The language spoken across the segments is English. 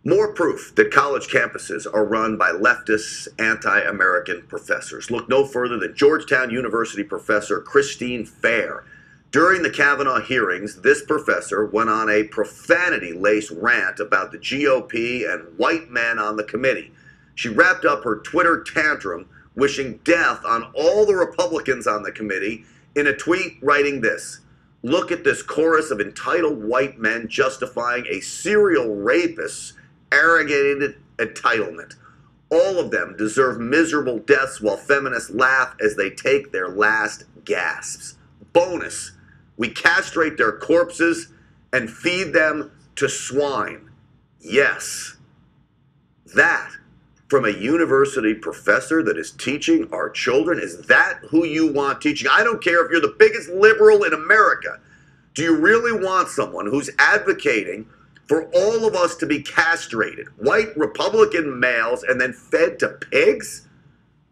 More proof that college campuses are run by leftist, anti-American professors. Look no further than Georgetown University professor Christine Fair. During the Kavanaugh hearings, this professor went on a profanity-laced rant about the GOP and white men on the committee. She wrapped up her Twitter tantrum wishing death on all the Republicans on the committee in a tweet writing this: "Look at this chorus of entitled white men justifying a serial rapist's arrogant entitlement. All of them deserve miserable deaths while feminists laugh as they take their last gasps. Bonus, we castrate their corpses and feed them to swine." Yes, that from a university professor that is teaching our children? Is that who you want teaching? I don't care if you're the biggest liberal in America. Do you really want someone who's advocating for all of us to be castrated, white Republican males, and then fed to pigs?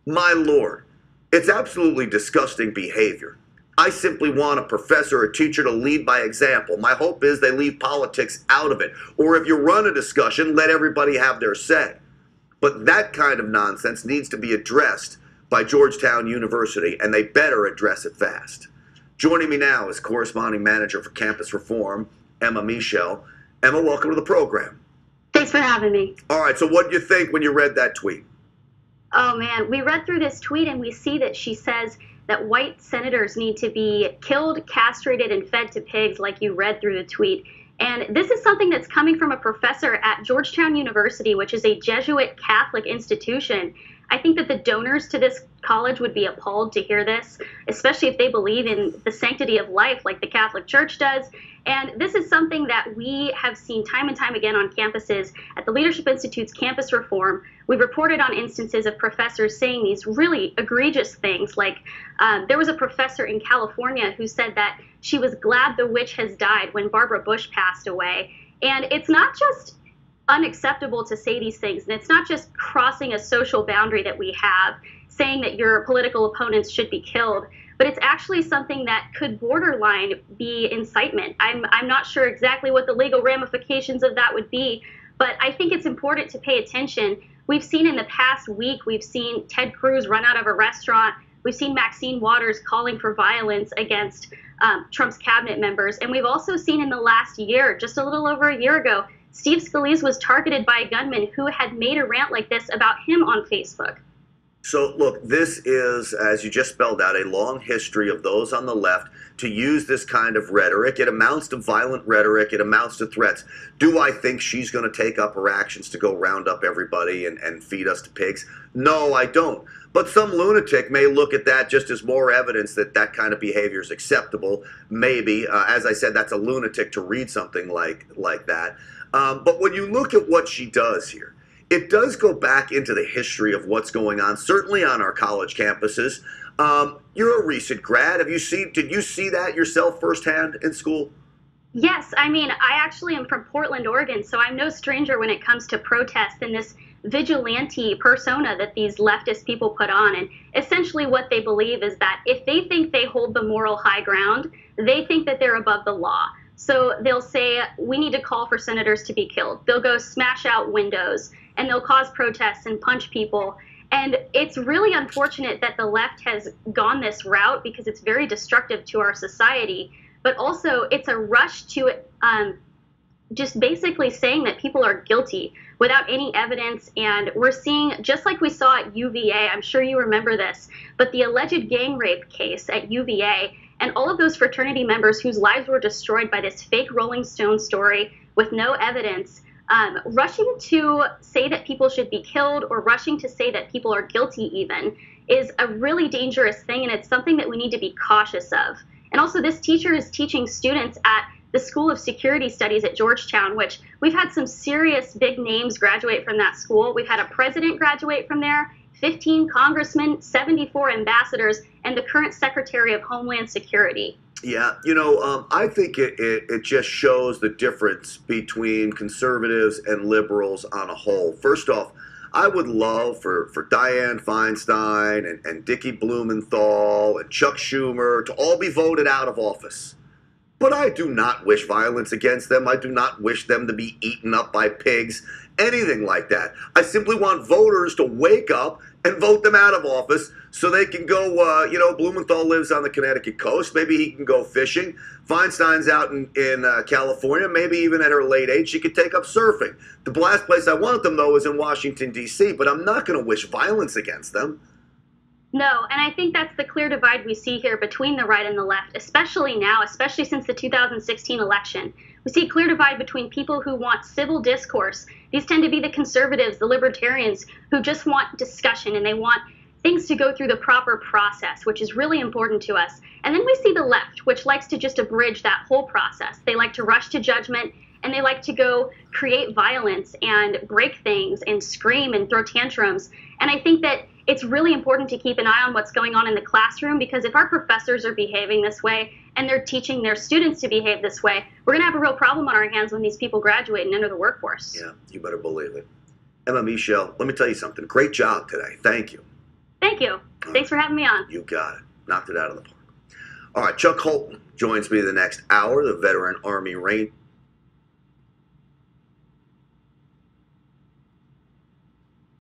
My Lord, it's absolutely disgusting behavior. I simply want a professor or teacher to lead by example. My hope is they leave politics out of it. Or if you run a discussion, let everybody have their say. But that kind of nonsense needs to be addressed by Georgetown University, and they better address it fast. Joining me now is corresponding manager for campus reform, Emma Meshell. Emma, welcome to the program. Thanks for having me. All right, so what did you think when you read that tweet? Oh man, we read through this tweet and we see that she says that white senators need to be killed, castrated, and fed to pigs, like you read through the tweet. And this is something that's coming from a professor at Georgetown University, which is a Jesuit Catholic institution. I think that the donors to this college would be appalled to hear this, especially if they believe in the sanctity of life like the Catholic Church does. And this is something that we have seen time and time again on campuses. At the Leadership Institute's campus reform, we've reported on instances of professors saying these really egregious things. Like there was a professor in California who said that she was glad the witch has died when Barbara Bush passed away. And it's not just unacceptable to say these things, and it's not just crossing a social boundary that we have, saying that your political opponents should be killed, but it's actually something that could borderline be incitement. I'm not sure exactly what the legal ramifications of that would be, but I think it's important to pay attention. We've seen in the past week, we've seen Ted Cruz run out of a restaurant. We've seen Maxine Waters calling for violence against Trump's cabinet members. And we've also seen in the last year, just a little over a year ago, Steve Scalise was targeted by a gunman who had made a rant like this about him on Facebook. So look, this is, as you just spelled out, a long history of those on the left to use this kind of rhetoric. It amounts to violent rhetoric. It amounts to threats. Do I think she's going to take up her actions to go round up everybody and feed us to pigs? No, I don't. But some lunatic may look at that just as more evidence that that kind of behavior is acceptable. Maybe. As I said, that's a lunatic to read something like that. But when you look at what she does here, it does go back into the history of what's going on, certainly on our college campuses. You're a recent grad. Did you see that yourself firsthand in school? Yes. I mean, I actually am from Portland, Oregon, so I'm no stranger when it comes to protest and this vigilante persona that these leftist people put on. And essentially what they believe is that if they think they hold the moral high ground, they think that they're above the law. So they'll say, we need to call for senators to be killed. They'll go smash out windows and they'll cause protests and punch people. And it's really unfortunate that the left has gone this route because it's very destructive to our society. But also it's a rush to just basically saying that people are guilty without any evidence. And we're seeing, just like we saw at UVA, I'm sure you remember this, but the alleged gang rape case at UVA, and all of those fraternity members whose lives were destroyed by this fake Rolling Stone story with no evidence, rushing to say that people should be killed or rushing to say that people are guilty even is a really dangerous thing, and it's something that we need to be cautious of. And also, this teacher is teaching students at the School of Security Studies at Georgetown, which we've had some serious big names graduate from that school. We've had a president graduate from there, 15 congressmen, 74 ambassadors, and the current Secretary of Homeland Security. Yeah, I think it just shows the difference between conservatives and liberals on a whole. First off, I would love for Dianne Feinstein and Dickie Blumenthal and Chuck Schumer to all be voted out of office. But I do not wish violence against them. I do not wish them to be eaten up by pigs, anything like that. I simply want voters to wake up and vote them out of office so they can go, Blumenthal lives on the Connecticut coast. Maybe he can go fishing. Feinstein's out in California. Maybe even at her late age, she could take up surfing. The last place I want them, though, is in Washington, D.C., but I'm not going to wish violence against them. No, and I think that's the clear divide we see here between the right and the left, especially now, especially since the 2016 election. We see a clear divide between people who want civil discourse. These tend to be the conservatives, the libertarians, who just want discussion and they want things to go through the proper process, which is really important to us. And then we see the left, which likes to just abridge that whole process. They like to rush to judgment and they like to go create violence and break things and scream and throw tantrums. And I think that it's really important to keep an eye on what's going on in the classroom, because if our professors are behaving this way and they're teaching their students to behave this way, we're going to have a real problem on our hands when these people graduate and enter the workforce. Yeah, you better believe it. Emma, Meshell, let me tell you something. Great job today. Thank you. Thank you. Thanks for having me on. You got it. Knocked it out of the park. All right, Chuck Holton joins me the next hour, the veteran Army